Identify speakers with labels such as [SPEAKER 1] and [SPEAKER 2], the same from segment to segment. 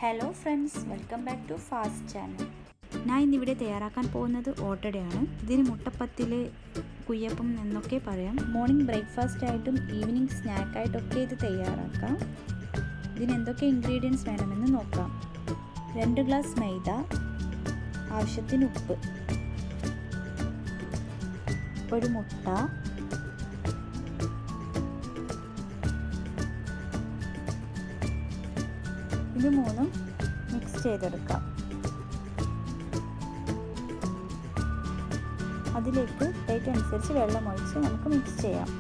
[SPEAKER 1] Hello friends, welcome back to fast channel.
[SPEAKER 2] ഞാൻ ഇന്നിവിടെ തയ്യാറാക്കാൻ പോകുന്നത് ഓട്ടടയാണ്. ഇതിന് മുട്ടപ്പത്തിൽ, കുയ്യപ്പം എന്നൊക്കെ പറയാം.
[SPEAKER 1] മോർണിംഗ് ബ്രേക്ക്ഫാസ്റ്റ് ആയിട്ടും ഈവനിങ് സ്നാക്കായിട്ടൊക്കെ ഇത് തയ്യാറാക്കാം. ഇതിന് എന്തൊക്കെ ഇൻഗ്രീഡിയൻസ് വേണമെന്ന് നോക്കാം. 2 ഗ്ലാസ് മൈദ, ആവശ്യത്തിന് ഉപ്പ്, ഒരു മുട്ട, ഇത് മൂന്നും മിക്സ് ചെയ്തെടുക്കാം. അതിലേക്ക് ടൈറ്റ് അനുസരിച്ച് വെള്ളം ഒഴിച്ച് നമുക്ക് മിക്സ് ചെയ്യാം.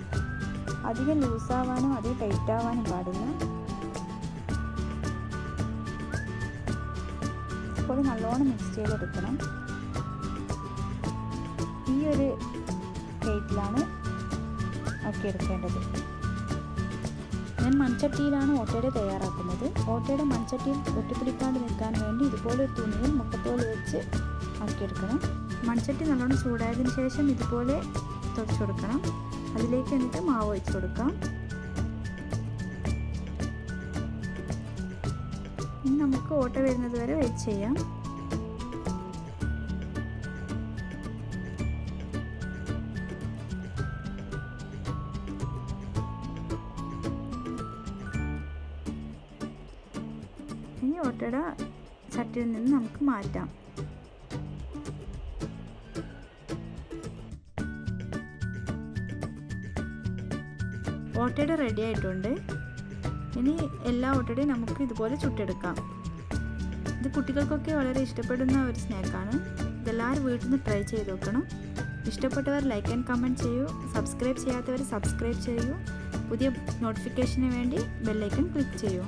[SPEAKER 1] അധികം ലൂസാവാനും അധികം ടൈറ്റ് ആവാനും പാടില്ല. ഇപ്പോൾ നല്ലോണം മിക്സ് ചെയ്തെടുക്കണം. ഈ ഒരു ടൈറ്റിലാണ് ആക്കിയെടുക്കേണ്ടത്. ഞാൻ മൺചട്ടിയിലാണ് ഓട്ടയുടെ തയ്യാറാക്കുന്നത്. ഓട്ടയുടെ മൺചട്ടിയിൽ ഒട്ടിപ്പിടിക്കാണ്ട് നിൽക്കാൻ വേണ്ടി ഇതുപോലെ ഒരു തുണിയിൽ മുട്ടത്തോല് വെച്ച് ആക്കിയെടുക്കണം. മൺചട്ടി നല്ലോണം ചൂടായതിനു ശേഷം ഇതുപോലെ തുടച്ചു കൊടുക്കണം. അതിലേക്ക് എന്നിട്ട് മാവ് ഒഴിച്ചു കൊടുക്കാം. ഇനി നമുക്ക് ഓട്ട വരുന്നത് വരെ വെയിറ്റ് ചെയ്യാം. ഇനി ഓട്ടയുടെ ചട്ടിയിൽ നിന്ന് നമുക്ക് മാറ്റാം. ഓട്ടയുടെ റെഡി ആയിട്ടുണ്ട്. ഇനി എല്ലാ ഓട്ടയുടെയും നമുക്ക് ഇതുപോലെ ചുട്ടെടുക്കാം. ഇത് കുട്ടികൾക്കൊക്കെ വളരെ ഇഷ്ടപ്പെടുന്ന ഒരു സ്നാക്കാണ്. ഇതെല്ലാവരും വീട്ടിൽ നിന്ന് ട്രൈ ചെയ്ത് നോക്കണം. ഇഷ്ടപ്പെട്ടവർ ലൈക്ക് ആൻഡ് കമൻറ്റ് ചെയ്യൂ. സബ്സ്ക്രൈബ് ചെയ്യാത്തവർ സബ്സ്ക്രൈബ് ചെയ്യൂ. പുതിയ നോട്ടിഫിക്കേഷന് വേണ്ടി ബെല്ലൈക്കൺ ക്ലിക്ക് ചെയ്യൂ.